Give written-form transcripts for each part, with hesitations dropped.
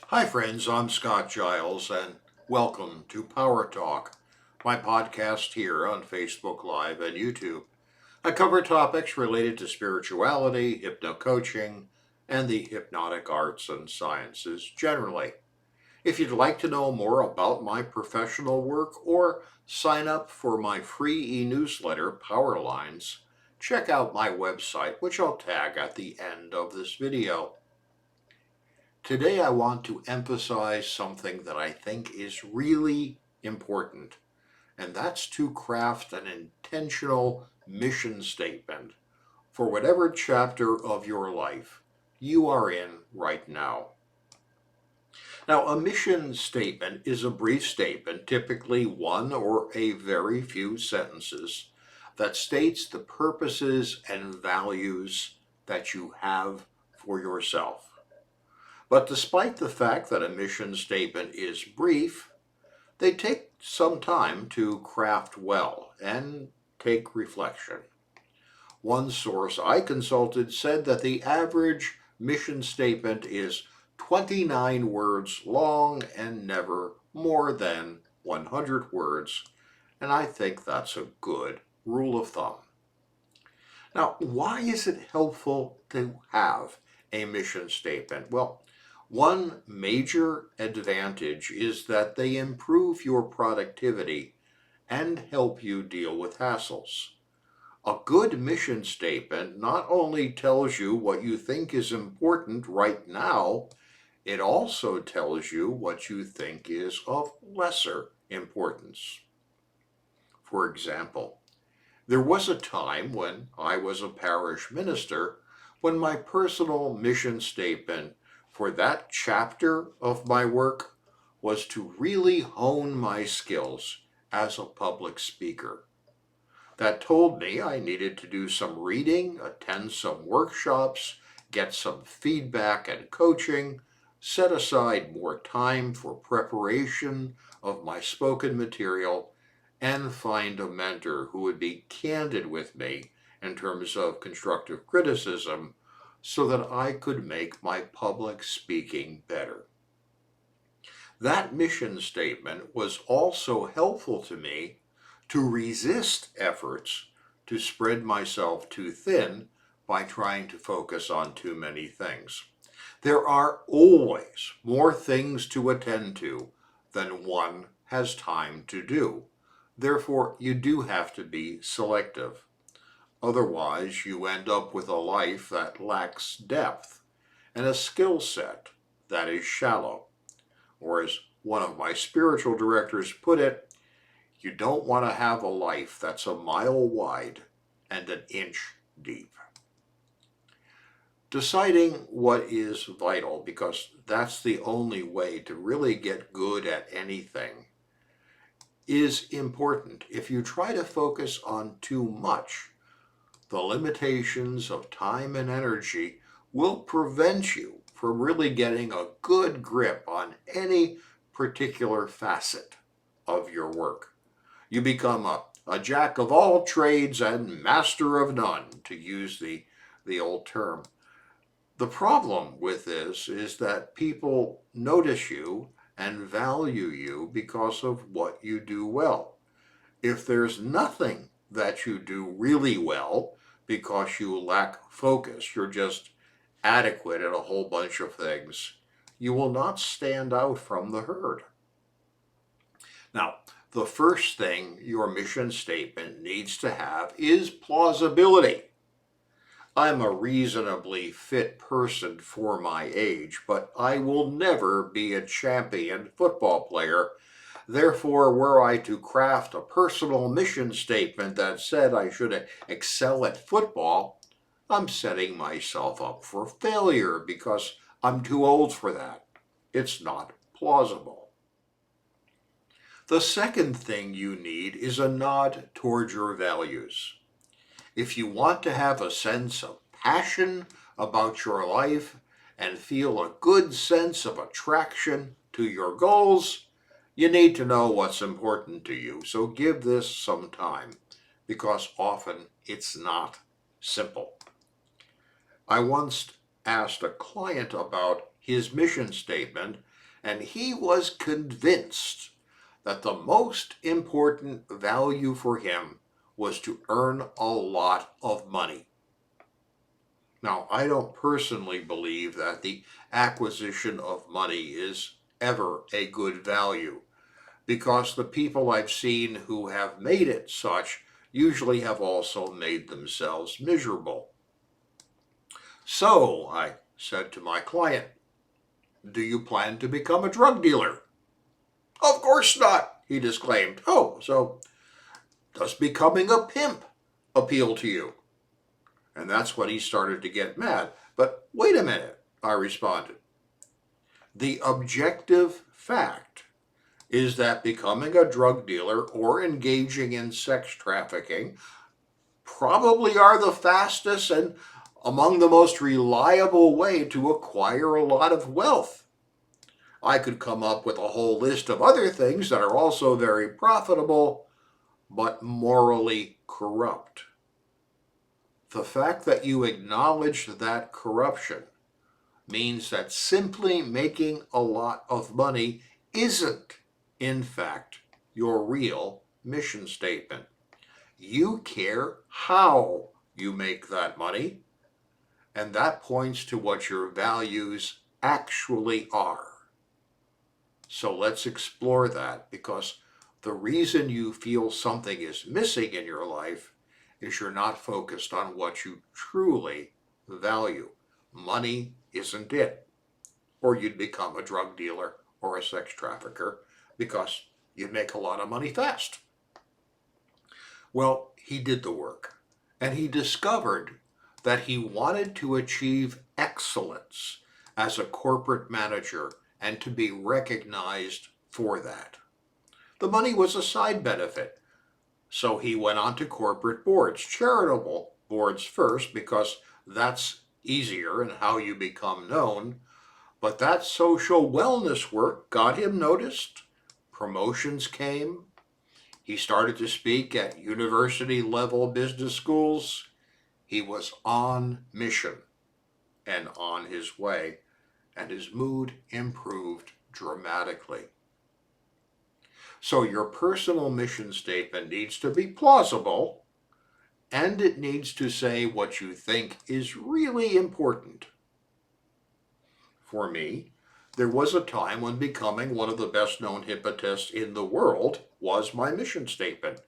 Hi, friends. I'm Scott Giles, and welcome to Power Talk, my podcast here on Facebook Live and YouTube. I cover topics related to spirituality, hypno-coaching, and the hypnotic arts and sciences generally. If you'd like to know more about my professional work or sign up for my free e-newsletter, Power Lines, check out my website, which I'll tag at the end of this video. Today, I want to emphasize something that I think is really important, and that's to craft an intentional mission statement for whatever chapter of your life you are in right now. Now, a mission statement is a brief statement, typically one or a very few sentences, that states the purposes and values that you have for yourself. But despite the fact that a mission statement is brief, they take some time to craft well and take reflection. One source I consulted said that the average mission statement is 29 words long and never more than 100 words, and I think that's a good rule of thumb. Now, why is it helpful to have a mission statement? Well, one major advantage is that they improve your productivity and help you deal with hassles. A good mission statement not only tells you what you think is important right now, it also tells you what you think is of lesser importance. For example, there was a time when I was a parish minister when my personal mission statement for that chapter of my work was to really hone my skills as a public speaker. That told me I needed to do some reading, attend some workshops, get some feedback and coaching, set aside more time for preparation of my spoken material, and find a mentor who would be candid with me in terms of constructive criticism so that I could make my public speaking better. That mission statement was also helpful to me to resist efforts to spread myself too thin by trying to focus on too many things. There are always more things to attend to than one has time to do. Therefore, you do have to be selective. Otherwise, you end up with a life that lacks depth and a skill set that is shallow. Or as one of my spiritual directors put it, you don't want to have a life that's a mile wide and an inch deep. Deciding what is vital, because that's the only way to really get good at anything, is important. If you try to focus on too much, the limitations of time and energy will prevent you from really getting a good grip on any particular facet of your work. You become a jack of all trades and master of none, to use the old term. The problem with this is that people notice you and value you because of what you do well. If there's nothing that you do really well because you lack focus, you're just adequate at a whole bunch of things, you will not stand out from the herd. Now, the first thing your mission statement needs to have is plausibility. I'm a reasonably fit person for my age, but I will never be a champion football player. Therefore, were I to craft a personal mission statement that said I should excel at football, I'm setting myself up for failure because I'm too old for that. It's not plausible. The second thing you need is a nod toward your values. If you want to have a sense of passion about your life and feel a good sense of attraction to your goals, you need to know what's important to you. So give this some time, because often it's not simple. I once asked a client about his mission statement, and he was convinced that the most important value for him was to earn a lot of money. Now, I don't personally believe that the acquisition of money is ever a good value, because the people I've seen who have made it such usually have also made themselves miserable. So, I said to my client, do you plan to become a drug dealer? Of course not, he disclaimed. Oh, so does becoming a pimp appeal to you? And that's when he started to get mad. But wait a minute, I responded. The objective fact is that becoming a drug dealer or engaging in sex trafficking probably are the fastest and among the most reliable way to acquire a lot of wealth. I could come up with a whole list of other things that are also very profitable, but morally corrupt. The fact that you acknowledge that corruption means that simply making a lot of money isn't, in fact, your real mission statement. You care how you make that money, and that points to what your values actually are. So let's explore that, because the reason you feel something is missing in your life is you're not focused on what you truly value. Money isn't it, or you'd become a drug dealer or a sex trafficker because you'd make a lot of money fast. Well, he did the work, and he discovered that he wanted to achieve excellence as a corporate manager and to be recognized for that. The money was a side benefit, so he went on to corporate boards, charitable boards first, because that's easier and how you become known. But that social wellness work got him noticed. Promotions came. He started to speak at university level business schools. He was on mission and on his way, and his mood improved dramatically. So your personal mission statement needs to be plausible, and it needs to say what you think is really important. For me, there was a time when becoming one of the best known hypnotists in the world was my mission statement.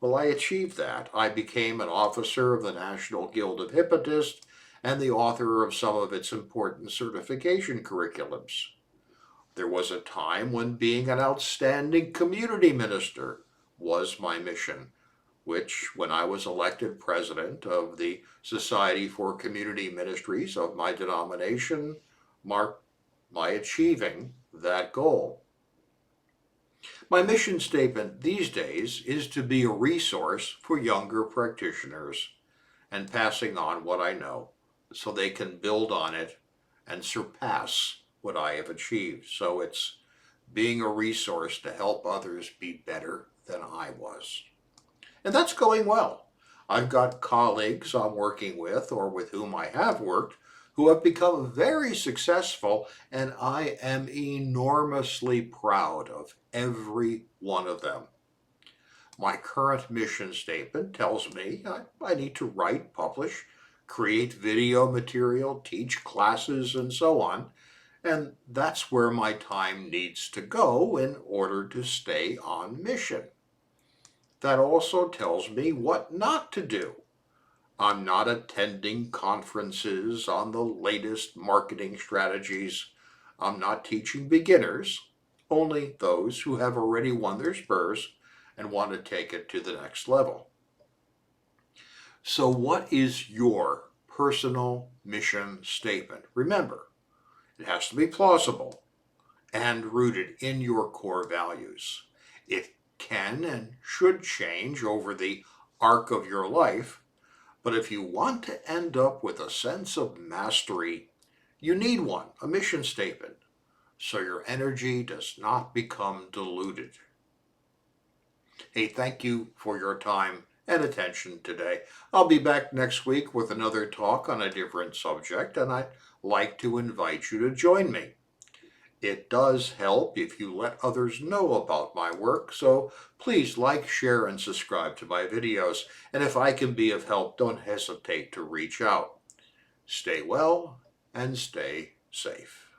Well, I achieved that. I became an officer of the National Guild of Hypnotists and the author of some of its important certification curriculums. There was a time when being an outstanding community minister was my mission, which, when I was elected president of the Society for Community Ministries of my denomination, marked my achieving that goal. My mission statement these days is to be a resource for younger practitioners and passing on what I know so they can build on it and surpass what I have achieved. So it's being a resource to help others be better than I was. And that's going well. I've got colleagues I'm working with or with whom I have worked who have become very successful, and I am enormously proud of every one of them. My current mission statement tells me I need to write, publish, create video material, teach classes, and so on, and that's where my time needs to go in order to stay on mission. That also tells me what not to do. I'm not attending conferences on the latest marketing strategies. I'm not teaching beginners, only those who have already won their spurs and want to take it to the next level. So what is your personal mission statement? Remember, it has to be plausible and rooted in your core values. It can and should change over the arc of your life, but if you want to end up with a sense of mastery, you need one, a mission statement, so your energy does not become diluted. Hey, thank you for your time and attention today. I'll be back next week with another talk on a different subject, and I'd like to invite you to join me. It does help if you let others know about my work, so please like, share, and subscribe to my videos. And if I can be of help, don't hesitate to reach out. Stay well and stay safe.